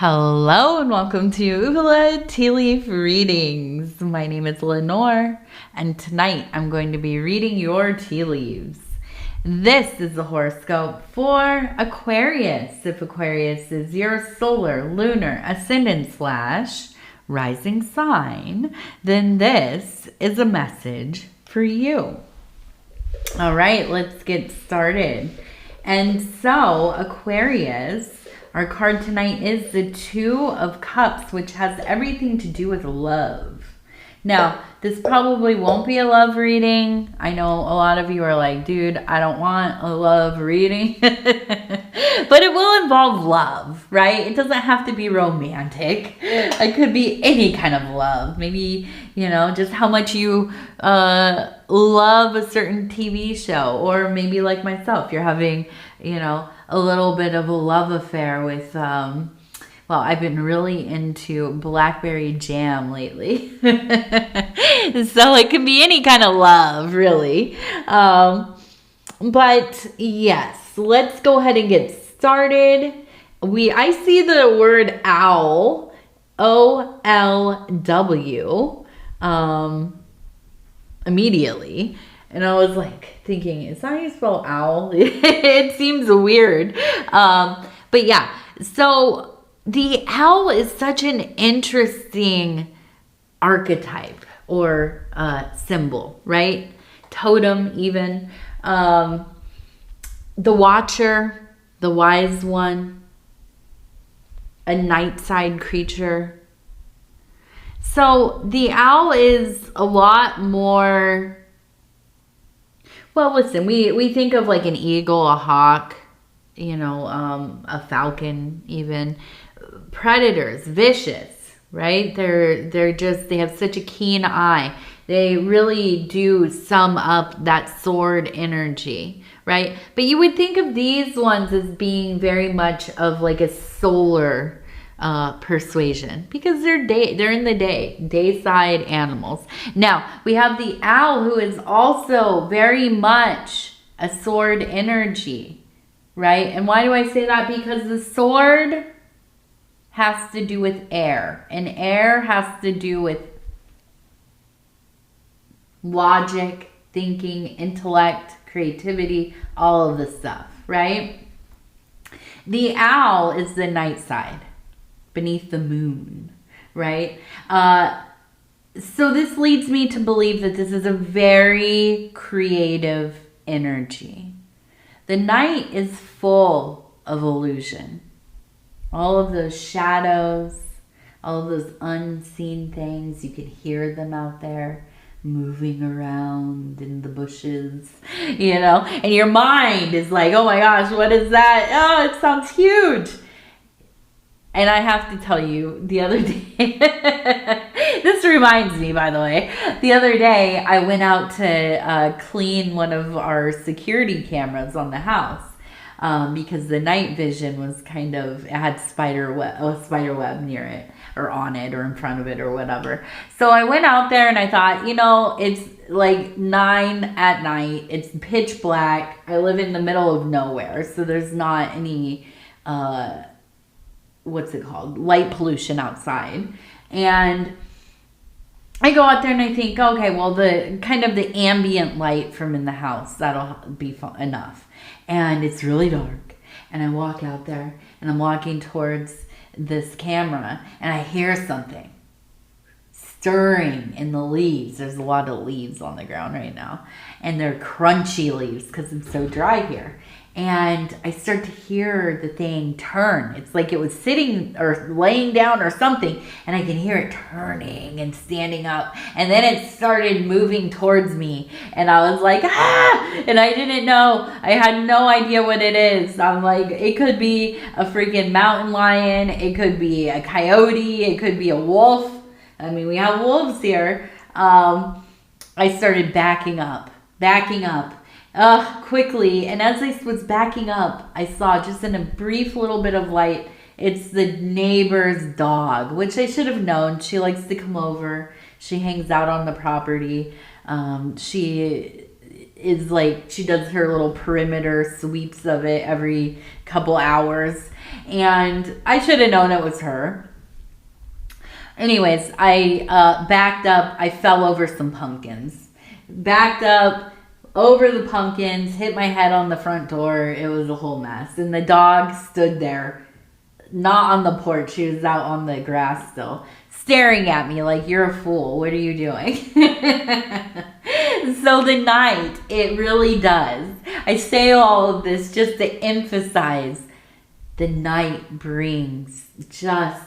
Hello and welcome to Ula Tea Leaf Readings. My name is Lenor and tonight I'm going to be reading your tea leaves. This is the horoscope for Aquarius. If Aquarius is your solar, lunar, ascendant / rising sign, then this is a message for you. All right, let's get started. And so Aquarius, our card tonight is the Two of Cups, which has everything to do with love. Now, this probably won't be a love reading. I know a lot of you are like, dude, I don't want a love reading. But it will involve love, right? It doesn't have to be romantic. It could be any kind of love. Maybe, just how much you love a certain TV show. Or maybe like myself, you're having, a little bit of a love affair with, well, I've been really into blackberry jam lately. So it can be any kind of love, really. But yes, let's go ahead and get started. I see the word owl, O-L-W, immediately. And I was like thinking, is that how you spell owl? It seems weird. But yeah, so the owl is such an interesting archetype or symbol, right? Totem even. The watcher, the wise one, a nightside creature. So the owl is a lot more... Well, listen, we think of like an eagle, a hawk, a falcon even. Predators, vicious, right? They have such a keen eye. They really do sum up that sword energy, right? But you would think of these ones as being very much of like a solar persuasion, because they're in the day side animals. Now we have the owl, who is also very much a sword energy, right? And why do I say that? Because the sword has to do with air, and air has to do with logic, thinking, intellect, creativity, all of this stuff, right? The owl is the night side, beneath the moon, right? So this leads me to believe that this is a very creative energy. The night is full of illusion. All of those shadows, all of those unseen things, you can hear them out there moving around in the bushes, and your mind is like, oh my gosh, what is that? Oh, it sounds huge. And I have to tell you, the other day, this reminds me, by the way, the other day I went out to clean one of our security cameras on the house because the night vision was it had a spider web near it or on it or in front of it or whatever. So I went out there and I thought, it's like 9 at night. It's pitch black. I live in the middle of nowhere, so there's not any... light pollution outside. And I go out there and I think, okay, well, the ambient light from in the house, that'll be enough. And it's really dark. And I walk out there and I'm walking towards this camera and I hear something stirring in the leaves. There's a lot of leaves on the ground right now. And they're crunchy leaves because it's so dry here. And I start to hear the thing turn. It's like it was sitting or laying down or something. And I can hear it turning and standing up. And then it started moving towards me. And I was like, ah! And I didn't know. I had no idea what it is. I'm like, it could be a freaking mountain lion. It could be a coyote. It could be a wolf. I mean, we have wolves here. I started backing up. Quickly, and as I was backing up, I saw just in a brief little bit of light, it's the neighbor's dog, which I should have known. She likes to come over. She hangs out on the property. She is like, she does her little perimeter sweeps of it every couple hours. And I should have known it was her. Anyways, I backed up. I fell over some pumpkins. Backed up over the pumpkins, hit my head on the front door. It was a whole mess. And the dog stood there, not on the porch. She was out on the grass still, staring at me like, you're a fool. What are you doing? So the night, it really does. I say all of this just to emphasize the night brings just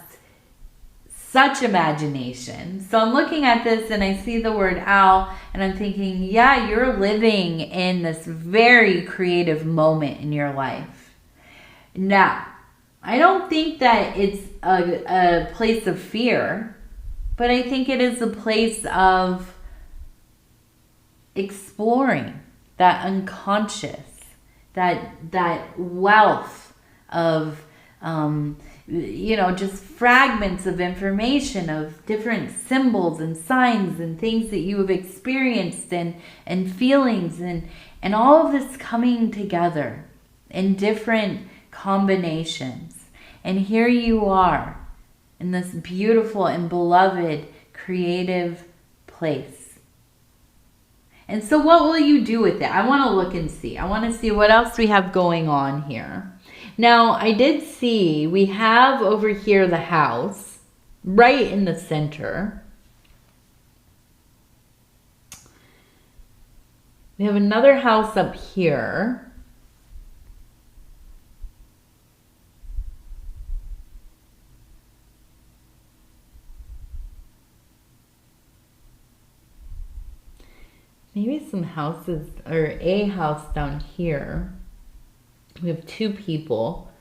such imagination. So I'm looking at this and I see the word owl and I'm thinking, yeah, you're living in this very creative moment in your life. Now, I don't think that it's a place of fear, but I think it is a place of exploring that unconscious, that wealth of, just fragments of information, of different symbols and signs and things that you have experienced and feelings and all of this coming together in different combinations. And here you are in this beautiful and beloved creative place. And so what will you do with it? I want to look and see. I want to see what else we have going on here. Now, I did see we have over here the house right in the center. We have another house up here. Maybe some houses, or a house down here. We have two people.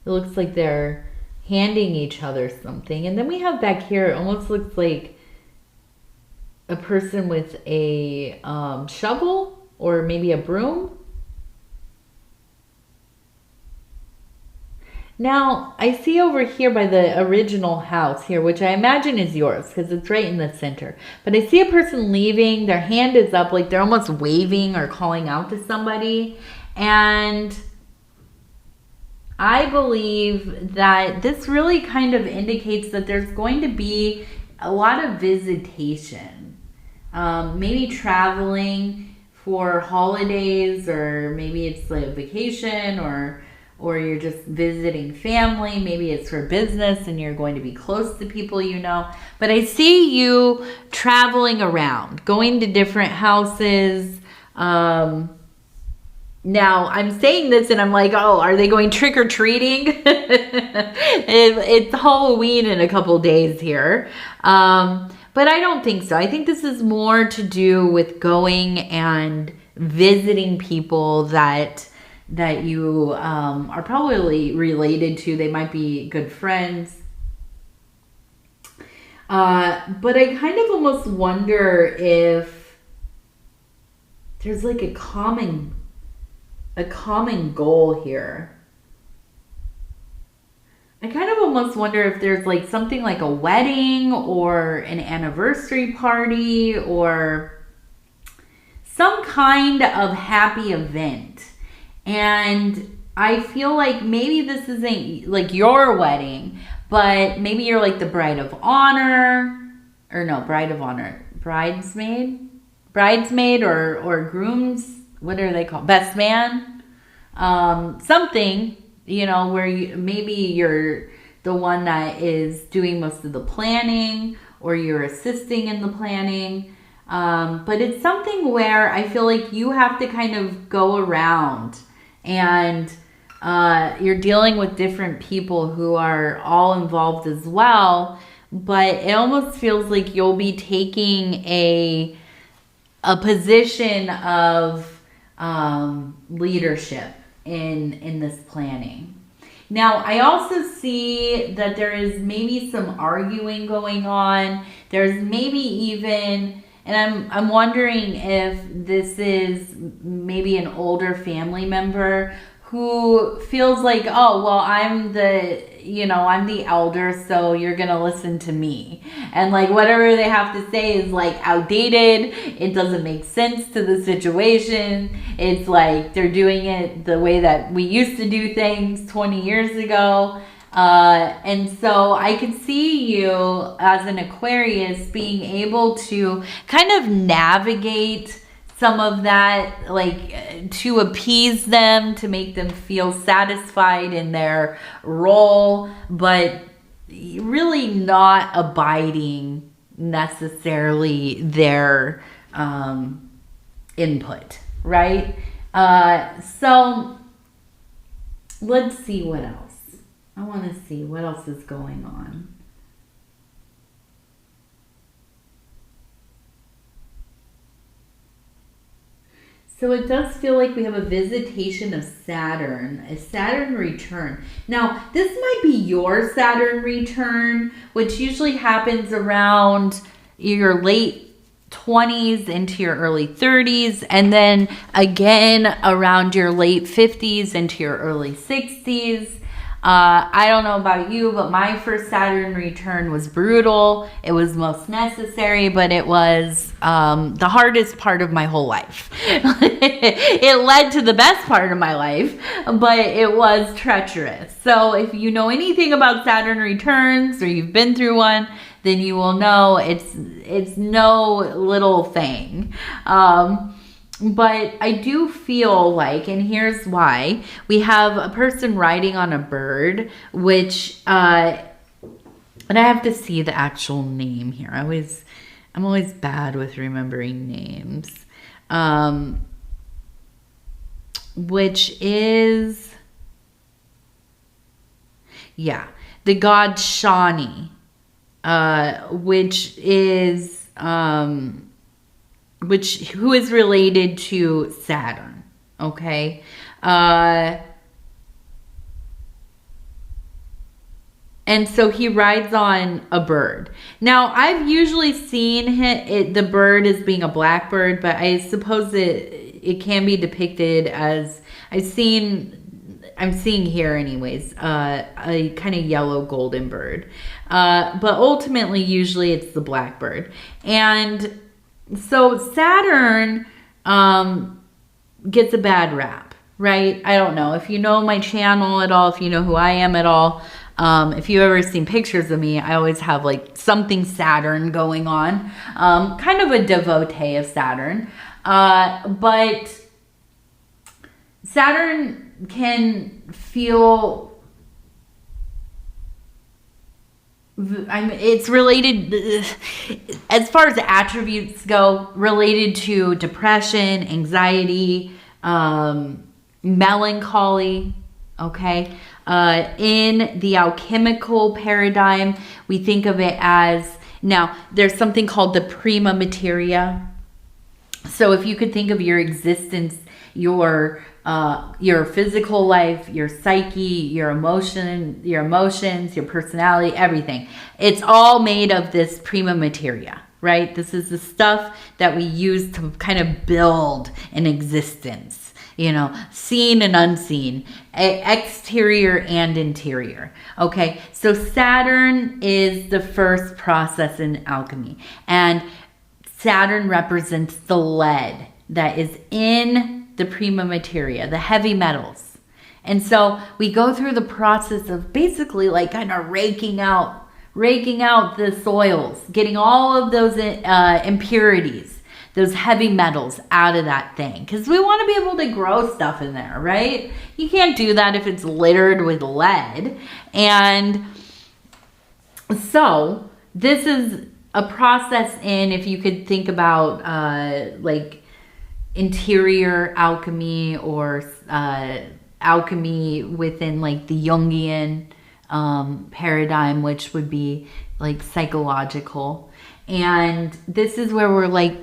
It looks like they're handing each other something. And then we have back here, it almost looks like a person with a shovel or maybe a broom. Now, I see over here by the original house here, which I imagine is yours because it's right in the center. But I see a person leaving. Their hand is up like they're almost waving or calling out to somebody. And I believe that this really kind of indicates that there's going to be a lot of visitation. Maybe traveling for holidays, or maybe it's like a vacation, or you're just visiting family. Maybe it's for business and you're going to be close to people you know. But I see you traveling around, going to different houses. Now, I'm saying this and I'm like, oh, are they going trick-or-treating? It's Halloween in a couple days here. But I don't think so. I think this is more to do with going and visiting people that you are probably related to. They might be good friends. But I kind of almost wonder if there's like a common goal here. I kind of almost wonder if there's like something like a wedding or an anniversary party or some kind of happy event. And I feel like maybe this isn't like your wedding, but maybe you're like the bride of honor, or no, bride of honor, bridesmaid or groom's, what are they called? Best man? Something, where maybe you're the one that is doing most of the planning or you're assisting in the planning. But it's something where I feel like you have to kind of go around and you're dealing with different people who are all involved as well. But it almost feels like you'll be taking a position of leadership in this planning. Now, I also see that there is maybe some arguing going on. There's maybe even, and I'm wondering if this is maybe an older family member who feels like, oh, well, I'm the you know, I'm the elder, so you're gonna listen to me. And like whatever they have to say is like outdated. It doesn't make sense to the situation. It's like they're doing it the way that we used to do things 20 years ago. And so I could see you as an Aquarius being able to kind of navigate some of that, like to appease them, to make them feel satisfied in their role, but really not abiding necessarily their input, right? So let's see what else. I want to see what else is going on. So it does feel like we have a visitation of Saturn, a Saturn return. Now, this might be your Saturn return, which usually happens around your late 20s into your early 30s, and then again around your late 50s into your early 60s. I don't know about you, but my first Saturn return was brutal. It was most necessary, but it was the hardest part of my whole life. It led to the best part of my life, but it was treacherous. So if you know anything about Saturn returns or you've been through one, then you will know it's no little thing. But I do feel like, and here's why, we have a person riding on a bird, which, and I have to see the actual name here. I'm always bad with remembering names. Which is, yeah, the god Shani, which is, who is related to Saturn, okay? And so he rides on a bird. Now, I've usually seen the bird as being a blackbird, but I suppose it can be depicted as, I'm seeing here anyways, a kind of yellow golden bird. But ultimately, usually it's the blackbird. And so Saturn gets a bad rap, right? I don't know. If you know my channel at all, if you know who I am at all, if you've ever seen pictures of me, I always have like something Saturn going on. Kind of a devotee of Saturn. But Saturn can feel... it's related, as far as the attributes go, related to depression, anxiety, melancholy, okay? In the alchemical paradigm, we think of it as, now, there's something called the prima materia. So if you could think of your existence, your physical life, your psyche, your emotions, your personality, everything. It's all made of this prima materia, right? This is the stuff that we use to kind of build an existence, you know, seen and unseen, exterior and interior. Okay, so Saturn is the first process in alchemy, and Saturn represents the lead that is in the prima materia, the heavy metals. And so we go through the process of basically like kind of raking out the soils, getting all of those impurities, those heavy metals out of that thing. Because we want to be able to grow stuff in there, right? You can't do that if it's littered with lead. And so this is a process in, if you could think about like interior alchemy or alchemy within like the Jungian paradigm, which would be like psychological. And this is where we're like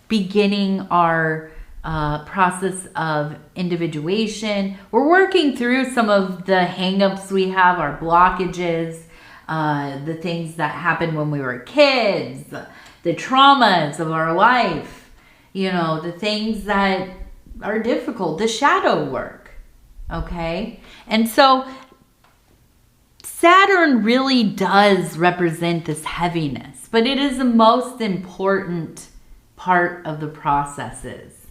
beginning our process of individuation. We're working through some of the hangups we have, our blockages, the things that happened when we were kids, the traumas of our life, you know, the things that are difficult, the shadow work, okay? And so Saturn really does represent this heaviness, but it is the most important part of the processes,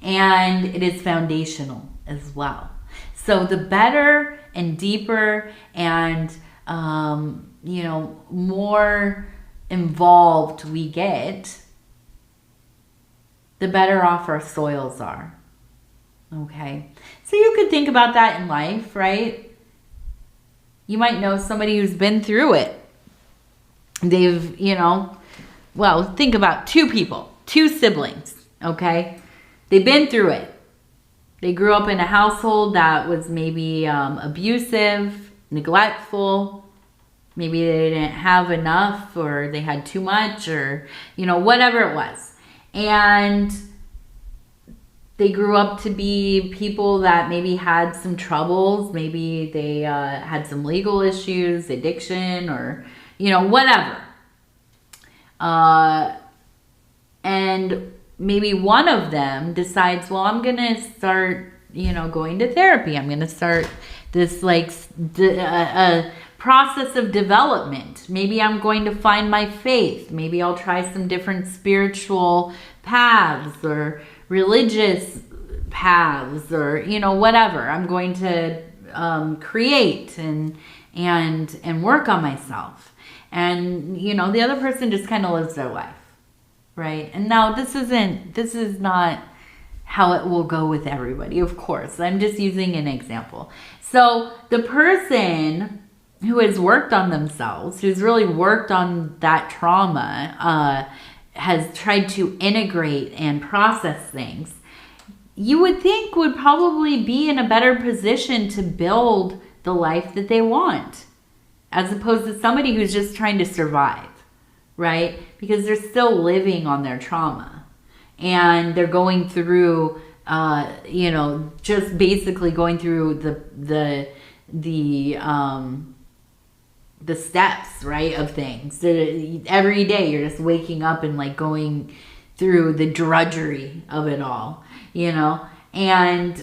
and it is foundational as well. So the better and deeper and more involved we get, the better off our soils are. Okay, so you could think about that in life, right? You might know somebody who's been through it. They've, think about two people, two siblings, okay? They've been through it. They grew up in a household that was maybe abusive, neglectful. Maybe they didn't have enough, or they had too much, or, whatever it was. And they grew up to be people that maybe had some troubles. Maybe they had some legal issues, addiction, or, whatever. And maybe one of them decides, well, I'm going to start, going to therapy. I'm going to start this process of development. Maybe I'm going to find my faith. Maybe I'll try some different spiritual paths or religious paths, or whatever. I'm going to create and work on myself. And the other person just kind of lives their life, right? And now this is not how it will go with everybody, of course. I'm just using an example. So the person who has worked on themselves, who's really worked on that trauma, has tried to integrate and process things, you would think would probably be in a better position to build the life that they want, as opposed to somebody who's just trying to survive, right? Because they're still living on their trauma, and they're going through, just basically going through the steps, right, of things. Every day you're just waking up and going through the drudgery of it all, and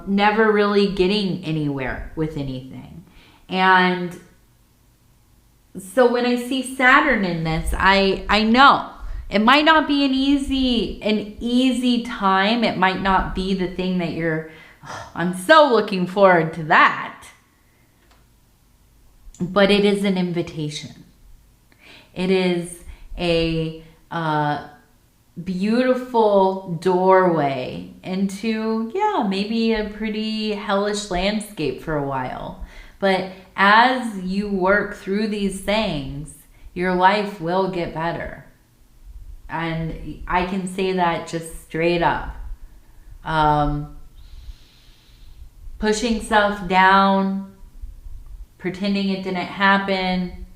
never really getting anywhere with anything. And so when I see Saturn in this, I know it might not be an easy time. It might not be the thing that I'm so looking forward to that. But it is an invitation. It is a beautiful doorway into, maybe a pretty hellish landscape for a while. But as you work through these things, your life will get better. And I can say that just straight up. Pushing self down, pretending it didn't happen,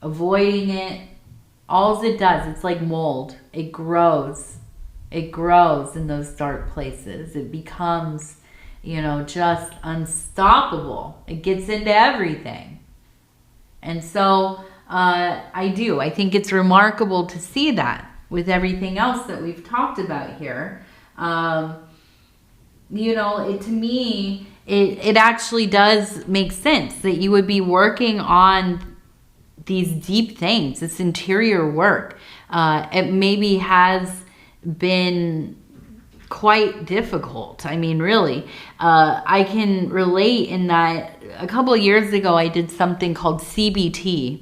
avoiding it, all it does, it's like mold. It grows. It grows in those dark places. It becomes, just unstoppable. It gets into everything. And so I think it's remarkable to see that with everything else that we've talked about here. To me, it actually does make sense that you would be working on these deep things, this interior work. It maybe has been quite difficult. I mean, really, I can relate in that a couple of years ago, I did something called CBT,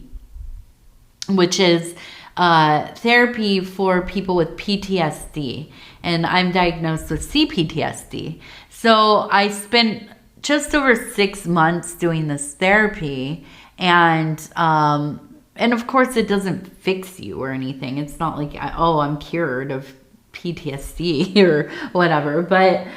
which is therapy for people with PTSD. And I'm diagnosed with CPTSD. So I spent just over 6 months doing this therapy. And of course, it doesn't fix you or anything. It's not like, I'm cured of PTSD or whatever. But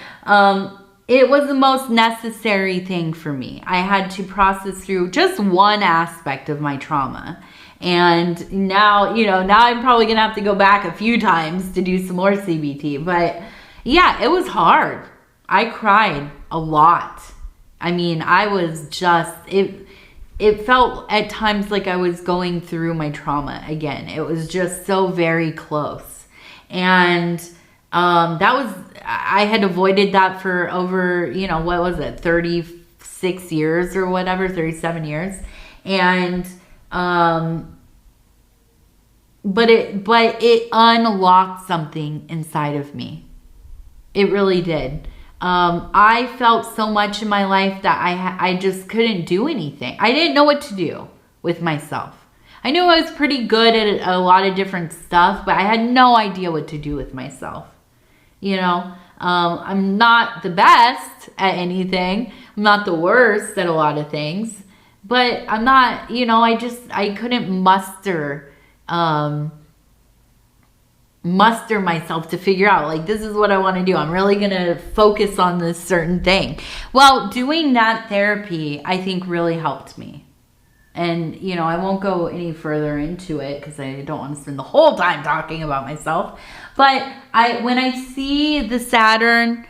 it was the most necessary thing for me. I had to process through just one aspect of my trauma. And now, now I'm probably going to have to go back a few times to do some more CBT. But yeah, it was hard. I cried a lot. I mean, I was just, it felt at times like I was going through my trauma again. It was just so very close. And I had avoided that for over, 36 years or whatever, 37 years. And, but it unlocked something inside of me. It really did. I felt so much in my life that I just couldn't do anything. I didn't know what to do with myself. I knew I was pretty good at a lot of different stuff, but I had no idea what to do with myself. You know, I'm not the best at anything. I'm not the worst at a lot of things, but I'm not, you know, I couldn't muster myself to figure out, like, this is what I want to do. I'm really going to focus on this certain thing. Well, doing that therapy, I think, really helped me. And, you know, I won't go any further into it because I don't want to spend the whole time talking about myself. But when I see the Saturn,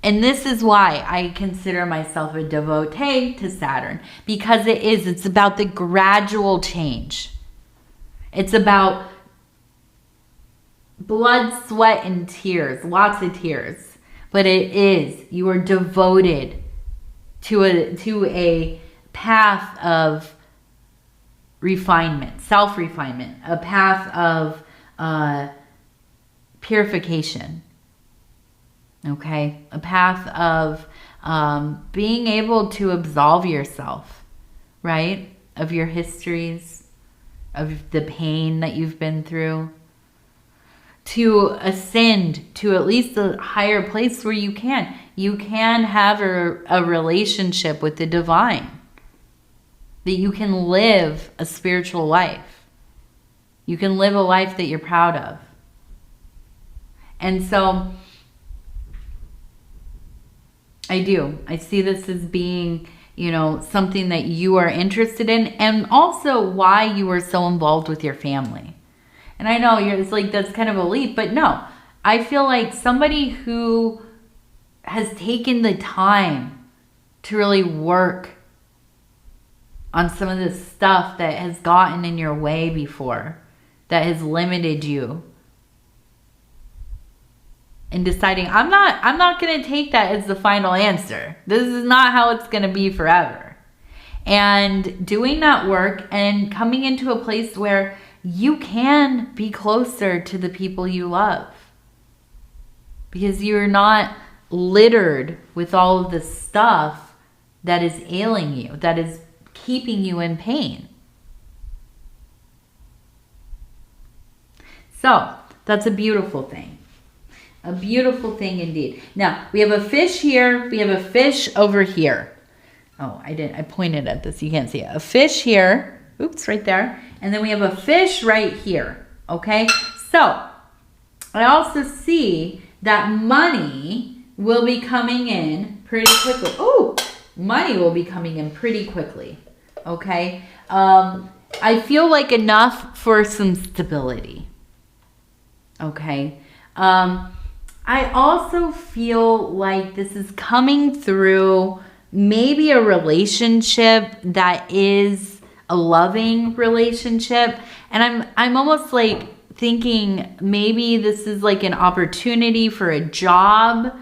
and this is why I consider myself a devotee to Saturn, because it's about the gradual change. It's about blood, sweat, and tears, lots of tears. But you are devoted to a path of refinement, self-refinement, a path of purification, okay? A path of being able to absolve yourself, right? Of your histories, of the pain that you've been through, to ascend to at least a higher place where you can have a relationship with the divine, that you can live a spiritual life. You can live a life that you're proud of. And so I see this as being, you know, something that you are interested in, and also why you are so involved with your family. And I know it's like, that's kind of a leap, but no, I feel like somebody who has taken the time to really work on some of the stuff that has gotten in your way before, that has limited you, and deciding, I'm not going to take that as the final answer. This is not how it's going to be forever. And doing that work and coming into a place where you can be closer to the people you love, because you're not littered with all of the stuff that is ailing you, that is keeping you in pain. So that's a beautiful thing. A beautiful thing indeed. Now, we have a fish here. We have a fish over here. Oh, I pointed at this. You can't see it. A fish here. Oops, right there. And then we have a fish right here. Okay? So, I also see that money will be coming in pretty quickly. Oh, money will be coming in pretty quickly. Okay? I feel like enough for some stability. Okay? I also feel like this is coming through maybe a relationship that is a loving relationship. And I'm almost like thinking maybe this is like an opportunity for a job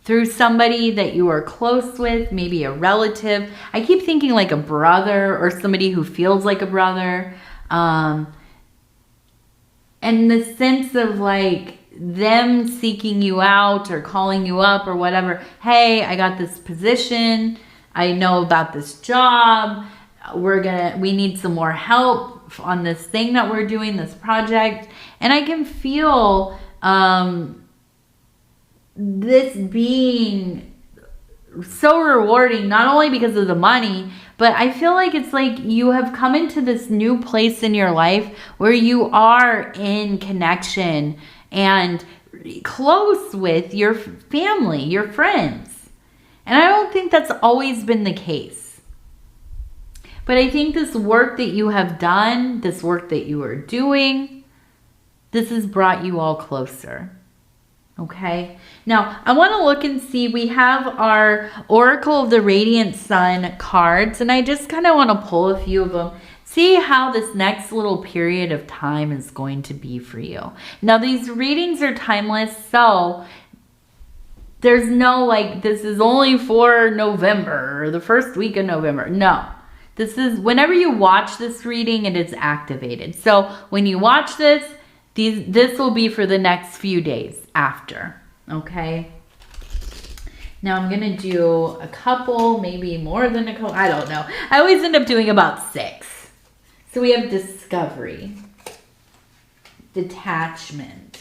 through somebody that you are close with, maybe a relative. I keep thinking like a brother or somebody who feels like a brother. And the sense of like them seeking you out or calling you up or whatever. Hey, I got this position. I know about this job. We need some more help on this thing that we're doing, this project. And I can feel this being so rewarding, not only because of the money, but I feel like it's like you have come into this new place in your life where you are in connection and close with your family, your friends. And I don't think that's always been the case. But I think this work that you have done, this work that you are doing, this has brought you all closer. Okay? Now, I want to look and see, we have our Oracle of the Radiant Sun cards, and I just kind of want to pull a few of them. See how this next little period of time is going to be for you. Now, these readings are timeless, so there's no like, this is only for November or the first week of November. No. This is, whenever you watch this reading, it is activated. So when you watch this, this will be for the next few days after, okay? Now I'm gonna do a couple, maybe more than a couple, I don't know. I always end up doing about 6. So we have discovery, detachment,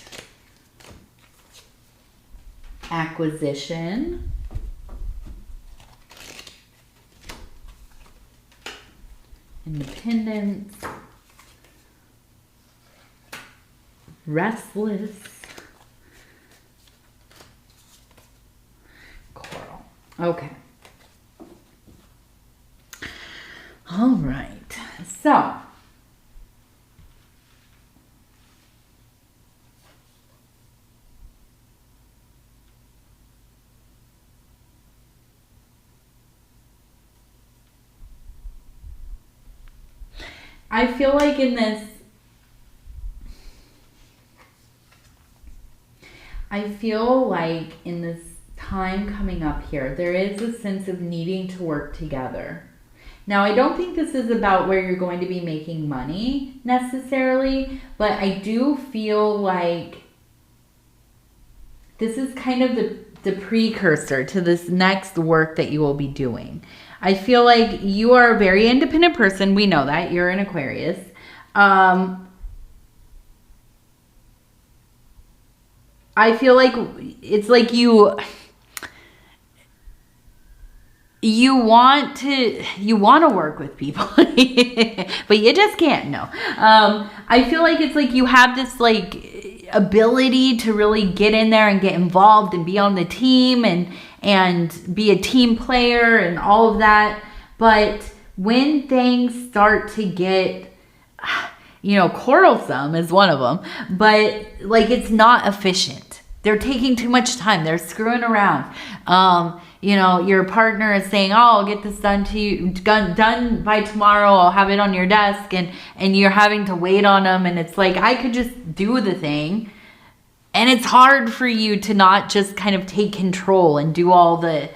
acquisition, independence, restless, coral. Okay. All right. So, I feel like in this, time coming up here, there is a sense of needing to work together. Now, I don't think this is about where you're going to be making money necessarily, but I do feel like this is kind of the precursor to this next work that you will be doing. I feel like you are a very independent person. We know that. You're an Aquarius. I feel like it's like you want to work with people, but you just can't. No. I feel like it's like you have this like ability to really get in there and get involved and be on the team and be a team player and all of that. But when things start to get, quarrelsome is one of them, but like it's not efficient. They're taking too much time. They're screwing around. Your partner is saying, "Oh, I'll get this done to you, done by tomorrow. I'll have it on your desk," and you're having to wait on them. And it's like, I could just do the thing, and it's hard for you to not just kind of take control and do all the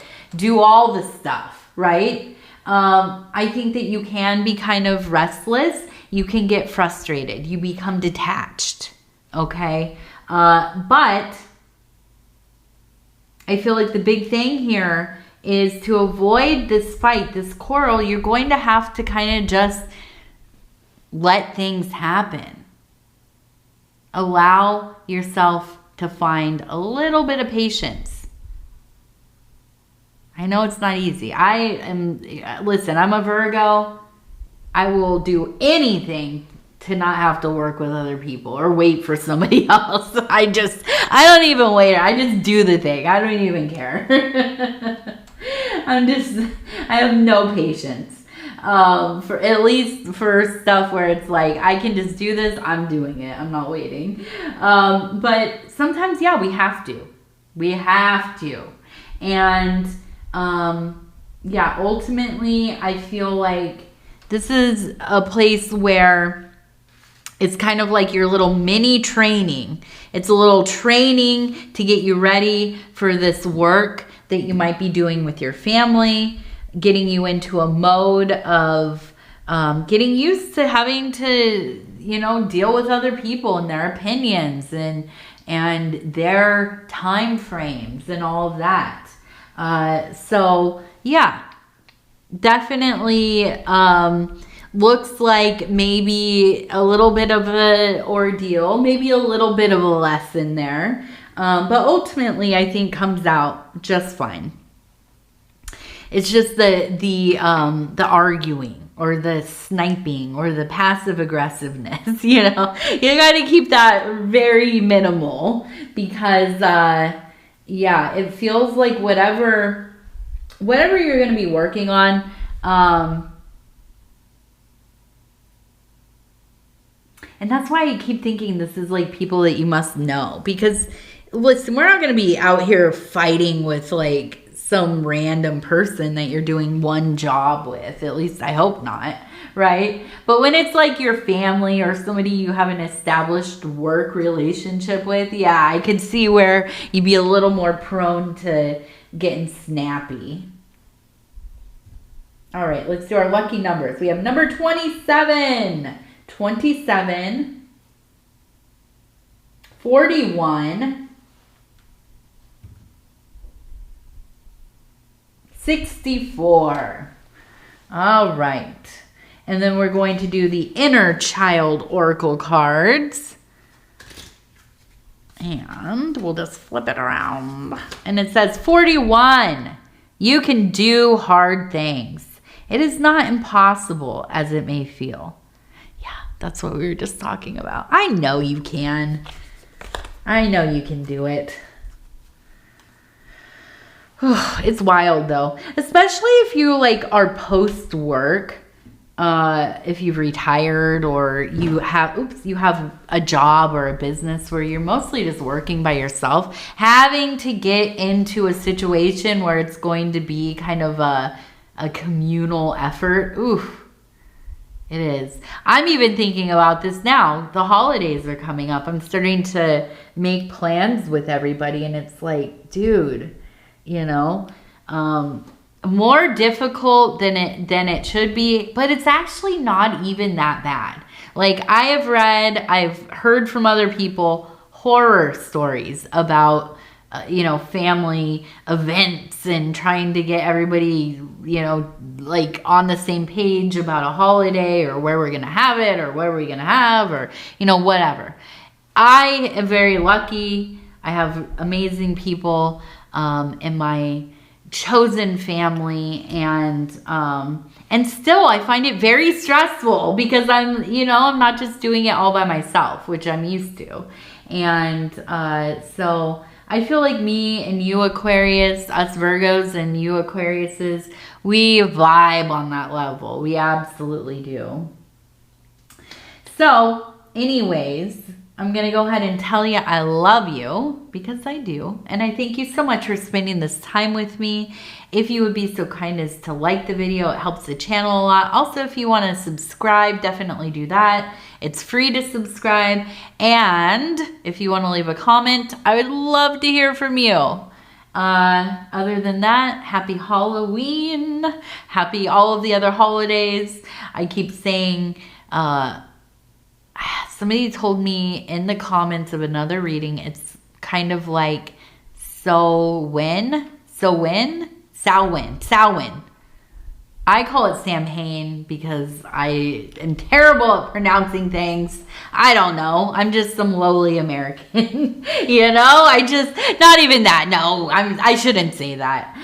stuff, right? I think that you can be kind of restless. You can get frustrated. You become detached. Okay, but I feel like the big thing here is to avoid this fight, this quarrel, you're going to have to kind of just let things happen. Allow yourself to find a little bit of patience. I know it's not easy. Listen, I'm a Virgo. I will do anything to not have to work with other people or wait for somebody else. I don't even wait. I just do the thing. I don't even care. I have no patience. For at least for stuff where it's like, I can just do this. I'm doing it. I'm not waiting. But sometimes, yeah, we have to. And, ultimately, I feel like this is a place where it's kind of like your little mini training. It's a little training to get you ready for this work that you might be doing with your family, getting you into a mode of getting used to having to, deal with other people and their opinions and their time frames and all of that. So, yeah, definitely looks like maybe a little bit of an ordeal, maybe a little bit of a lesson there. But ultimately, I think comes out just fine. It's just the arguing or the sniping or the passive aggressiveness, you got to keep that very minimal because, it feels like whatever you're going to be working on, and that's why I keep thinking this is like people that you must know. Because, listen, we're not going to be out here fighting with like some random person that you're doing one job with. At least I hope not, right? But when it's like your family or somebody you have an established work relationship with, yeah, I could see where you'd be a little more prone to getting snappy. All right, let's do our lucky numbers. We have number 27, 27, 41, 64. All right. And then we're going to do the inner child oracle cards. And we'll just flip it around. And it says 41. You can do hard things. It is not impossible as it may feel. Yeah, that's what we were just talking about. I know you can. I know you can do it. It's wild though, especially if you like are post work, if you've retired or you have a job or a business where you're mostly just working by yourself, having to get into a situation where it's going to be kind of a communal effort. Oof, it is. I'm even thinking about this now. The holidays are coming up. I'm starting to make plans with everybody and it's like, dude, you know, more difficult than it should be, but it's actually not even that bad. Like I've heard from other people horror stories about, family events and trying to get everybody, like on the same page about a holiday or where we're going to have it or where we're going to have or, whatever. I am very lucky. I have amazing people in my chosen family and still I find it very stressful because I'm not just doing it all by myself, which I'm used to. And so I feel like me and you Aquarius, us Virgos and you Aquariuses, we vibe on that level. We absolutely do. So anyways, I'm going to go ahead and tell you I love you because I do. And I thank you so much for spending this time with me. If you would be so kind as to like the video, it helps the channel a lot. Also, if you want to subscribe, definitely do that. It's free to subscribe. And if you want to leave a comment, I would love to hear from you. Other than that, happy Halloween. Happy all of the other holidays. I keep saying, somebody told me in the comments of another reading, it's kind of like Samhain. I call it Samhain because I am terrible at pronouncing things. I don't know. I'm just some lowly American. Not even that. No, I shouldn't say that.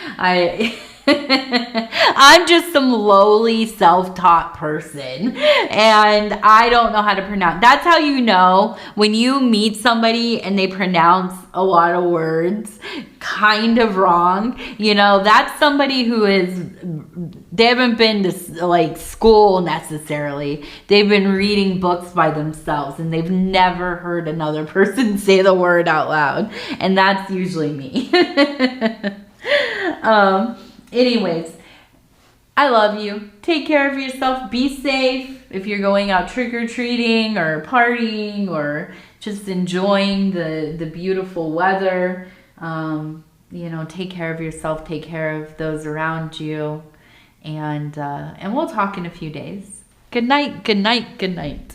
I'm just some lowly self-taught person and I don't know how to pronounce. That's how you know when you meet somebody and they pronounce a lot of words kind of wrong. That's somebody who they haven't been to like school necessarily. They've been reading books by themselves and they've never heard another person say the word out loud. And that's usually me. Anyways, I love you. Take care of yourself. Be safe if you're going out trick-or-treating or partying or just enjoying the beautiful weather. Take care of yourself. Take care of those around you. And we'll talk in a few days. Good night, good night, good night.